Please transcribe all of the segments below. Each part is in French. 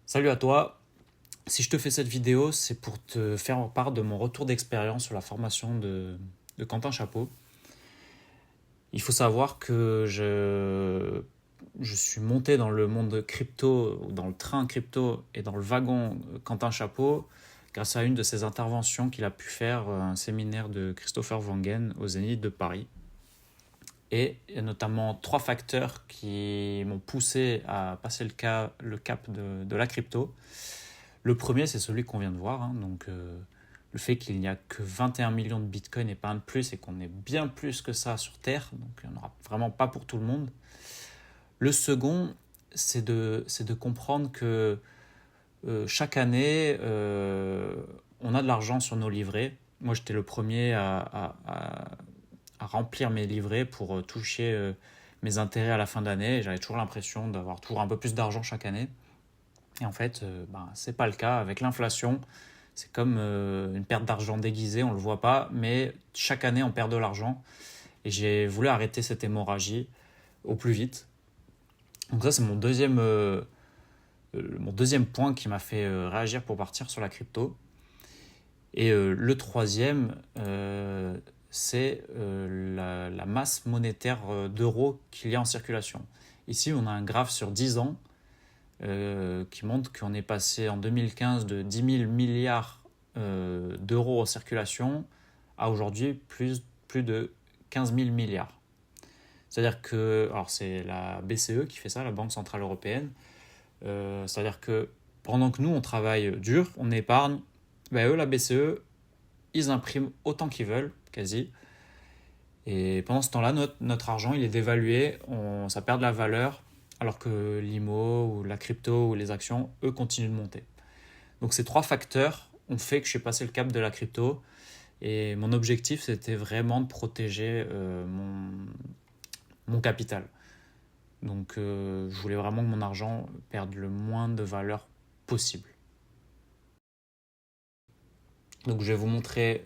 Salut à toi. Si je te fais cette vidéo, c'est pour te faire part de mon retour d'expérience sur la formation de Quentin Chapeau. Il faut savoir que je suis monté dans le monde crypto, dans le train crypto et dans le wagon Quentin Chapeau grâce à une de ses interventions qu'il a pu faire à un séminaire de Christopher Wangen au Zénith de Paris. Et il y a notamment trois facteurs qui m'ont poussé à passer le cap de la crypto. Le premier, c'est celui qu'on vient de voir, hein, donc le fait qu'il n'y a que 21 millions de bitcoins et pas un de plus, et qu'on est bien plus que ça sur Terre, donc il n'y en aura vraiment pas pour tout le monde. Le second, c'est de comprendre que chaque année, on a de l'argent sur nos livrets. Moi, j'étais le premier à remplir mes livrets pour toucher mes intérêts à la fin d'année. J'avais toujours l'impression d'avoir toujours un peu plus d'argent chaque année. Et en fait, c'est pas le cas avec l'inflation. C'est comme une perte d'argent déguisée, on le voit pas, mais chaque année on perd de l'argent. Et j'ai voulu arrêter cette hémorragie au plus vite. Donc ça c'est mon deuxième point qui m'a fait réagir pour partir sur la crypto. Et le troisième, c'est la masse monétaire d'euros qu'il y a en circulation. Ici on a un graphe sur 10 ans qui montre qu'on est passé en 2015 de 10 000 milliards d'euros en circulation à aujourd'hui plus de 15 000 milliards. C'est-à-dire que, alors c'est la BCE qui fait ça, la Banque Centrale Européenne, c'est-à-dire que pendant que nous on travaille dur, on épargne, eux la BCE, ils impriment autant qu'ils veulent, quasi, et pendant ce temps-là, notre argent il est dévalué, ça perd de la valeur, alors que l'IMO ou la crypto ou les actions, eux, continuent de monter. Donc ces trois facteurs ont fait que je suis passé le cap de la crypto. Et mon objectif, c'était vraiment de protéger mon capital. Donc je voulais vraiment que mon argent perde le moins de valeur possible. Donc je vais vous montrer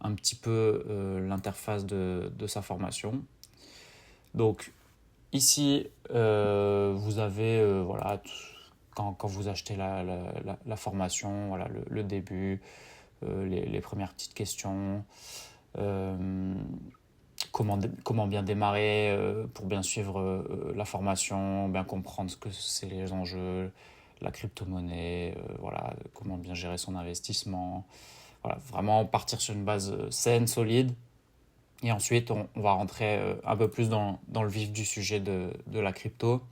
un petit peu l'interface de sa formation. Donc ici, vous avez voilà, quand vous achetez la formation, voilà, le début, les premières petites questions, comment bien démarrer pour bien suivre la formation, bien comprendre ce que c'est les enjeux, la crypto-monnaie, voilà, comment bien gérer son investissement. Voilà, vraiment partir sur une base saine, solide. Et ensuite, on va rentrer un peu plus dans le vif du sujet de la crypto.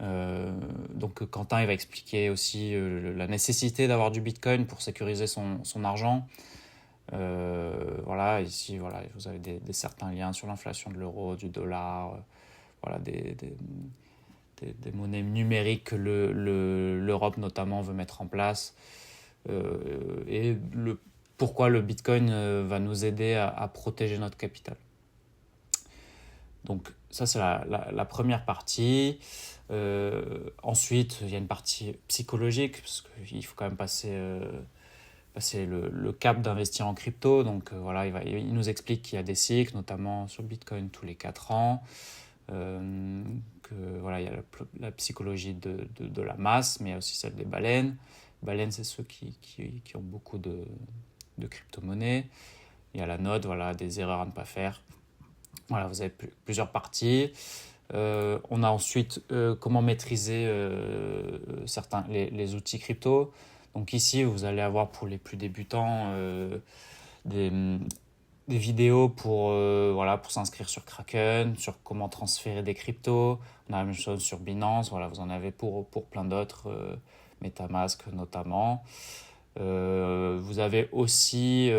Donc Quentin il va expliquer aussi la nécessité d'avoir du Bitcoin pour sécuriser son argent. Voilà, ici voilà, vous avez certains liens sur l'inflation de l'euro, du dollar, voilà, des monnaies numériques que l'Europe notamment veut mettre en place. Et pourquoi le Bitcoin va nous aider à protéger notre capital. Donc ça c'est la première partie. Ensuite il y a une partie psychologique parce qu'il faut quand même passer le cap d'investir en crypto. Donc voilà, il nous explique qu'il y a des cycles, notamment sur Bitcoin tous les 4 ans. Que voilà, il y a la psychologie de la masse, mais il y a aussi celle des baleines. Baleines, c'est ceux qui ont beaucoup de crypto-monnaies. Il y a la note, voilà, des erreurs à ne pas faire. Voilà, vous avez plusieurs parties. On a ensuite comment maîtriser les outils crypto. Donc ici, vous allez avoir pour les plus débutants des vidéos pour s'inscrire sur Kraken, sur comment transférer des cryptos. On a la même chose sur Binance. Voilà, vous en avez pour plein d'autres, MetaMask notamment. Vous avez aussi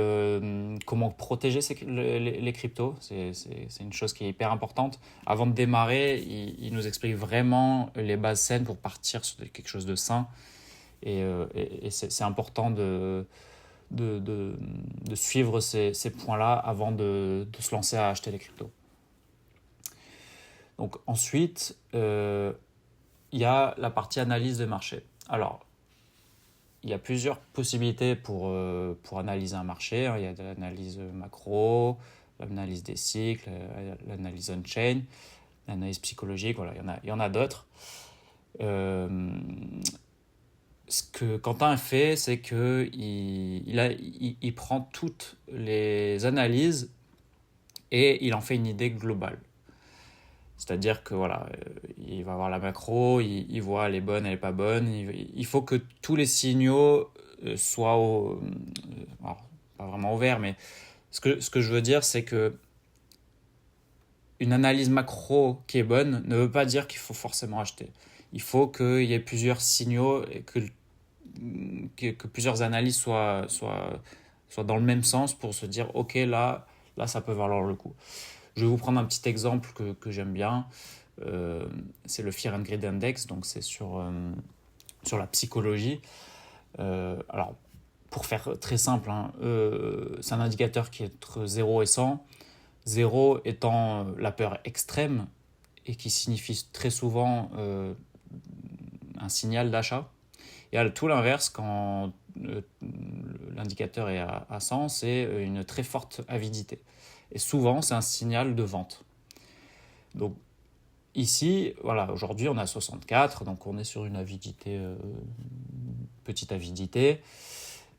comment protéger les cryptos. C'est une chose qui est hyper importante. Avant de démarrer, il nous explique vraiment les bases saines pour partir sur quelque chose de sain. Et c'est important de suivre ces points-là avant de se lancer à acheter les cryptos. Donc ensuite, il y a la partie analyse de marché. Alors, il y a plusieurs possibilités pour analyser un marché. Il y a de l'analyse macro, l'analyse des cycles, l'analyse on-chain, l'analyse psychologique, voilà, il y en a d'autres. Euh, Ce que Quentin fait, c'est que il prend toutes les analyses et il en fait une idée globale. C'est-à-dire que voilà, il va voir la macro, il voit elle est bonne, elle est pas bonne. Il faut que tous les signaux soient alors, pas vraiment au vert, mais ce que je veux dire, c'est que une analyse macro qui est bonne ne veut pas dire qu'il faut forcément acheter. Il faut qu'il y ait plusieurs signaux et que plusieurs analyses soient dans le même sens pour se dire ok là ça peut valoir le coup. Je vais vous prendre un petit exemple que j'aime bien. C'est le Fear and Greed Index, donc c'est sur la psychologie. Alors pour faire très simple, hein, c'est un indicateur qui est entre 0 et 100. 0 étant la peur extrême et qui signifie très souvent un signal d'achat. Et à tout l'inverse, quand l'indicateur est à 100, c'est une très forte avidité. Et souvent, c'est un signal de vente. Donc ici, voilà, aujourd'hui, on a 64, donc on est sur une avidité, petite avidité.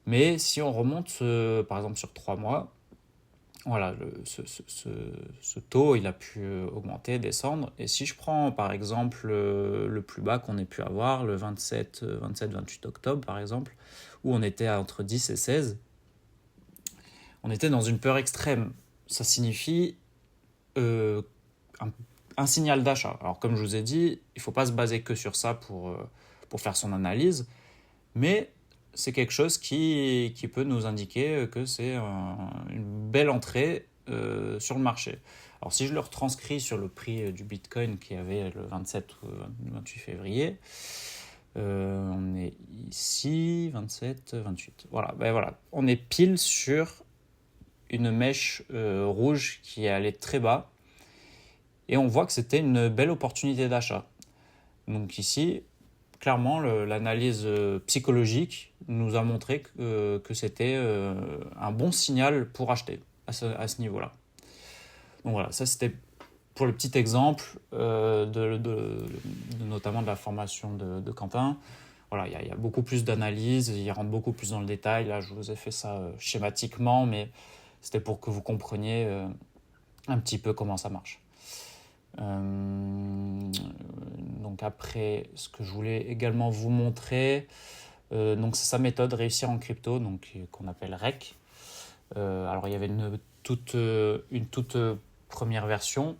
Mais si on remonte, par exemple, sur 3 mois, voilà, ce taux, il a pu augmenter, descendre. Et si je prends, par exemple, le plus bas qu'on ait pu avoir, le 27-28 octobre, par exemple, où on était entre 10 et 16, on était dans une peur extrême. Ça signifie un signal d'achat. Alors, comme je vous ai dit, il ne faut pas se baser que sur ça pour faire son analyse, mais c'est quelque chose qui peut nous indiquer que c'est une belle entrée sur le marché. Alors si je le retranscris sur le prix du Bitcoin qui avait le 27 ou 28 février, on est ici, 27, 28. Voilà, ben voilà, on est pile sur une mèche rouge qui est allée très bas et on voit que c'était une belle opportunité d'achat. Donc ici, clairement, l'analyse psychologique nous a montré que c'était un bon signal pour acheter à ce niveau-là. Donc voilà, ça c'était pour le petit exemple notamment de la formation de Quentin. Voilà, il y a beaucoup plus d'analyse, il rentre beaucoup plus dans le détail. Là, je vous ai fait ça schématiquement, mais c'était pour que vous compreniez un petit peu comment ça marche. Donc après, ce que je voulais également vous montrer, donc c'est sa méthode réussir en crypto, donc qu'on appelle REC. Alors il y avait une toute première version,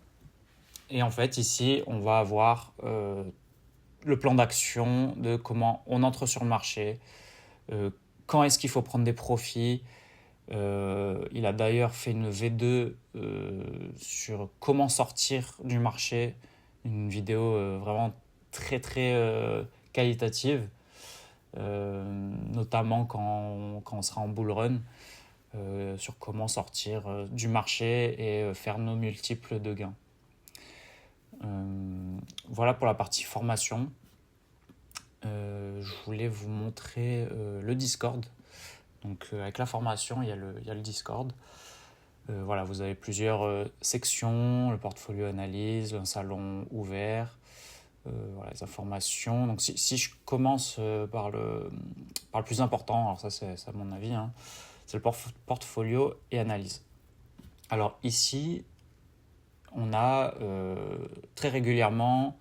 et en fait ici on va avoir le plan d'action de comment on entre sur le marché, quand est-ce qu'il faut prendre des profits. Il a d'ailleurs fait une V2 sur comment sortir du marché, une vidéo vraiment très très qualitative, notamment quand on sera en bull run, sur comment sortir du marché et faire nos multiples de gains. Voilà pour la partie formation. Je voulais vous montrer le Discord. Donc avec la formation, il y a le Discord. Voilà, vous avez plusieurs sections, le portfolio analyse, un salon ouvert, voilà, les informations. Donc si je commence par le plus important, alors ça c'est à mon avis, hein, c'est le portfolio et analyse. Alors ici, on a très régulièrement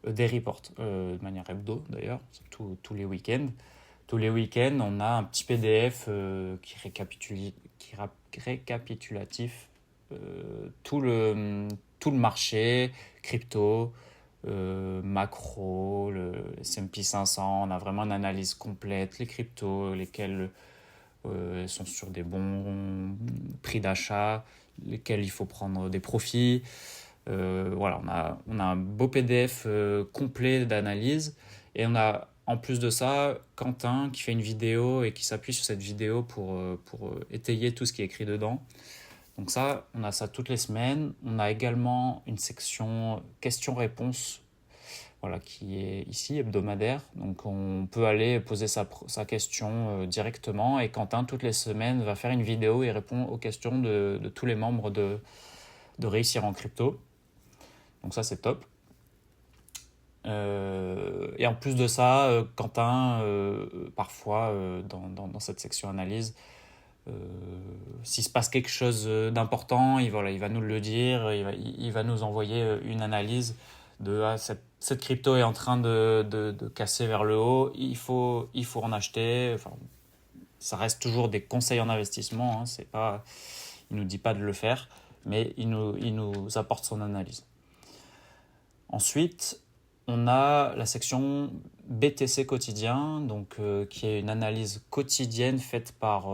des reports, de manière hebdo d'ailleurs, tous les week-ends. Tous les week-ends, on a un petit PDF qui récapitulatif tout le marché crypto, macro, le S&P 500. On a vraiment une analyse complète, les cryptos, lesquels sont sur des bons prix d'achat, lesquels il faut prendre des profits. Voilà, on a un beau PDF complet d'analyse, et on a en plus de ça Quentin qui fait une vidéo et qui s'appuie sur cette vidéo pour étayer tout ce qui est écrit dedans. Donc ça, on a ça toutes les semaines. On a également une section questions-réponses, voilà, qui est ici hebdomadaire. Donc on peut aller poser sa question directement, et Quentin toutes les semaines va faire une vidéo et répond aux questions de tous les membres de Réussir en crypto. Donc ça c'est top. et en plus de ça, Quentin, parfois, dans cette section analyse, euh, s'il se passe quelque chose d'important, il va nous le dire, il va nous envoyer une analyse de cette crypto est en train de casser vers le haut, il faut en acheter. Enfin, ça reste toujours des conseils en investissement, hein, c'est pas, il ne nous dit pas de le faire, mais il nous apporte son analyse. Ensuite, on a la section BTC quotidien, donc, qui est une analyse quotidienne faite par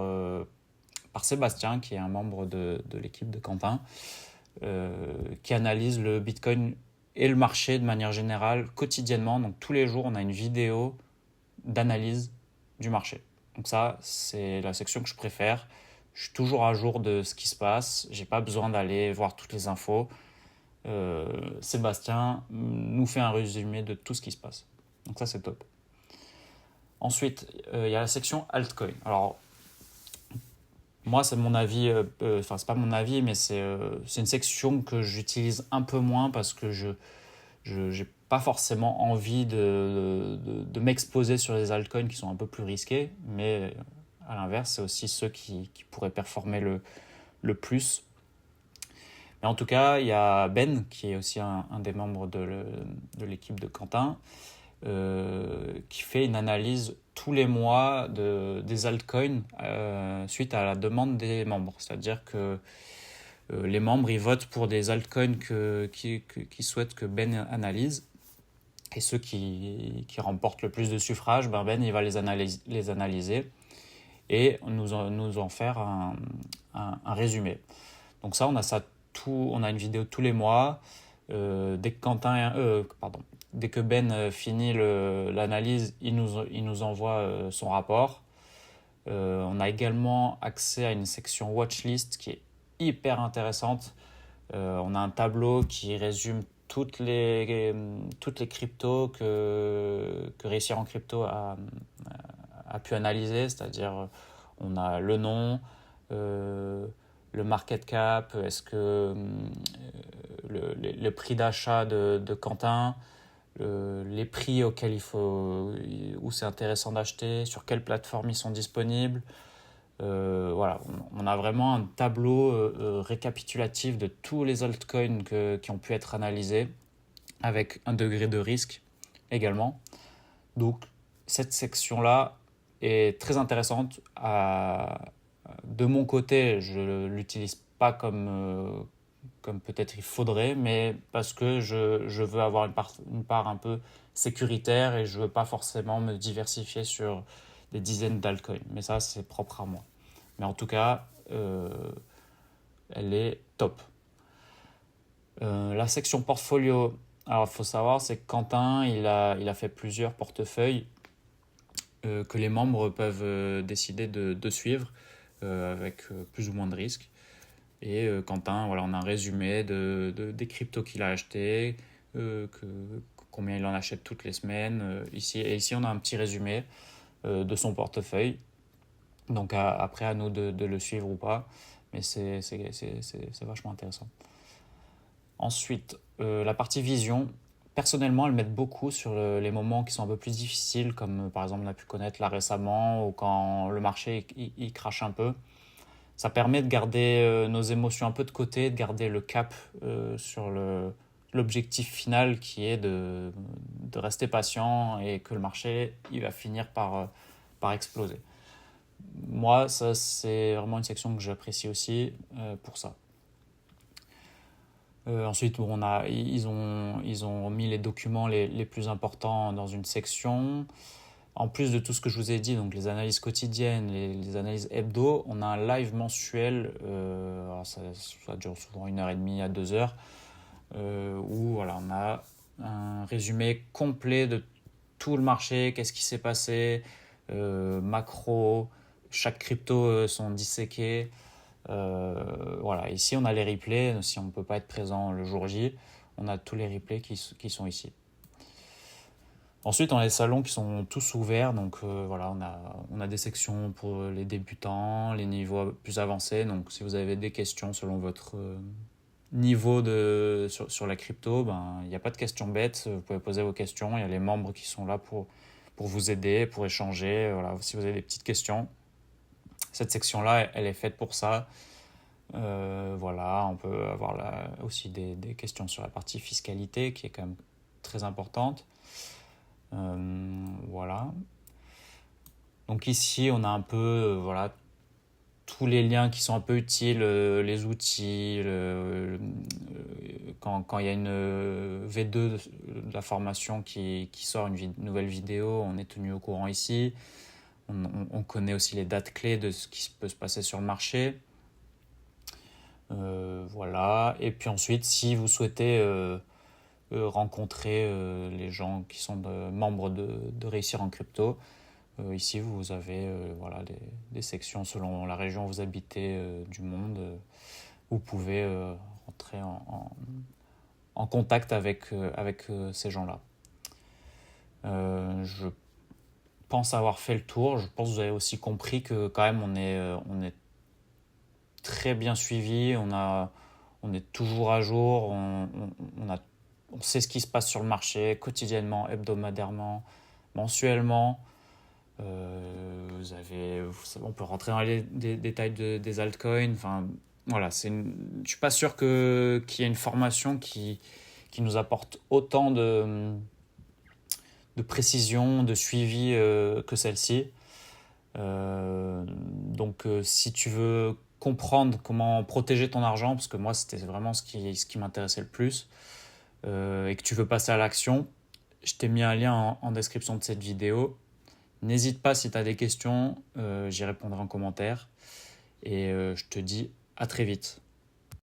Sébastien, qui est un membre de l'équipe de Quentin, qui analyse le Bitcoin et le marché de manière générale quotidiennement. Donc tous les jours, on a une vidéo d'analyse du marché. Donc ça, c'est la section que je préfère. Je suis toujours à jour de ce qui se passe. J'ai pas besoin d'aller voir toutes les infos. Sébastien nous fait un résumé de tout ce qui se passe. Donc ça, c'est top. Ensuite, il y a la section altcoin. Alors, moi, c'est mon avis, enfin, c'est pas mon avis, mais c'est une section que j'utilise un peu moins parce que je n'ai pas forcément envie de m'exposer sur les altcoins qui sont un peu plus risqués, mais à l'inverse, c'est aussi ceux qui pourraient performer le plus. Mais en tout cas, il y a Ben, qui est aussi un des membres de l'équipe de Quentin, qui fait une analyse tous les mois des altcoins suite à la demande des membres. C'est-à-dire que les membres ils votent pour des altcoins qui souhaitent que Ben analyse. Et ceux qui remportent le plus de suffrages, Ben il va les analyser et nous en faire un résumé. Donc ça, on a une vidéo tous les mois. Dès que Ben finit l'analyse, il nous envoie son rapport. On a également accès à une section watchlist qui est hyper intéressante. On a un tableau qui résume toutes les cryptos que Réussir en crypto a pu analyser, c'est-à-dire on a le nom, le market cap, est-ce que le prix d'achat de Quentin, les prix auxquels où c'est intéressant d'acheter, sur quelle plateforme ils sont disponibles. Voilà, on a vraiment un tableau récapitulatif de tous les altcoins qui ont pu être analysés avec un degré de risque également. Donc cette section-là est très intéressante. De mon côté, je ne l'utilise pas comme peut-être il faudrait, mais parce que je veux avoir une part un peu sécuritaire et je ne veux pas forcément me diversifier sur des dizaines d'altcoins. Mais ça, c'est propre à moi. Mais en tout cas, elle est top. La section portfolio, alors il faut savoir, c'est que Quentin, il a fait plusieurs portefeuilles que les membres peuvent décider de suivre avec plus ou moins de risques. Et Quentin, voilà, on a un résumé des cryptos qu'il a achetés, combien il en achète toutes les semaines. Ici, on a un petit résumé de son portefeuille. Donc après, à nous de le suivre ou pas. Mais c'est vachement intéressant. Ensuite, la partie vision. Personnellement, elle m'aide beaucoup sur les moments qui sont un peu plus difficiles, comme par exemple on a pu connaître là récemment, ou quand le marché il crache un peu. Ça permet de garder nos émotions un peu de côté, de garder le cap sur l'objectif final qui est de rester patient et que le marché il va finir par exploser. Moi, ça c'est vraiment une section que j'apprécie aussi pour ça. Ensuite, bon, ils ont mis les documents les plus importants dans une section. En plus de tout ce que je vous ai dit, donc les analyses quotidiennes, les analyses hebdo, on a un live mensuel, alors ça dure souvent 1h30 à 2 heures, où voilà, on a un résumé complet de tout le marché, qu'est-ce qui s'est passé, macro, chaque crypto sont disséqués. Voilà, ici on a les replays, si on ne peut pas être présent le jour J, on a tous les replays qui sont ici. Ensuite, on a les salons qui sont tous ouverts, donc voilà, on a des sections pour les débutants, les niveaux plus avancés. Donc, si vous avez des questions selon niveau sur la crypto, ben, il n'y a pas de questions bêtes. Vous pouvez poser vos questions. Il y a les membres qui sont là pour vous aider, pour échanger. Voilà, si vous avez des petites questions, cette section-là, elle est faite pour ça. Voilà, on peut avoir aussi des questions sur la partie fiscalité qui est quand même très importante. Voilà. Donc ici, on a un peu voilà, tous les liens qui sont un peu utiles, les outils, quand il y a une V2 de la formation qui sort une nouvelle vidéo, on est tenu au courant ici. On connaît aussi les dates clés de ce qui peut se passer sur le marché. Voilà. Et puis ensuite, si vous souhaitez rencontrer les gens qui sont membres de Réussir en Crypto, ici, vous avez voilà, des sections selon la région où vous habitez du monde. Vous pouvez rentrer en contact avec ces gens-là. Je pense avoir fait le tour. Je pense que vous avez aussi compris que quand même on est très bien suivi. On est toujours à jour. On sait ce qui se passe sur le marché quotidiennement, hebdomadairement, mensuellement. On peut rentrer dans les détails des altcoins. Enfin, voilà, je suis pas sûr qu'il y ait une formation qui nous apporte autant de précision, de suivi que celle-ci. Donc, si tu veux comprendre comment protéger ton argent, parce que moi, c'était vraiment ce qui m'intéressait le plus, et que tu veux passer à l'action, je t'ai mis un lien en description de cette vidéo. N'hésite pas si tu as des questions, j'y répondrai en commentaire. Et je te dis à très vite.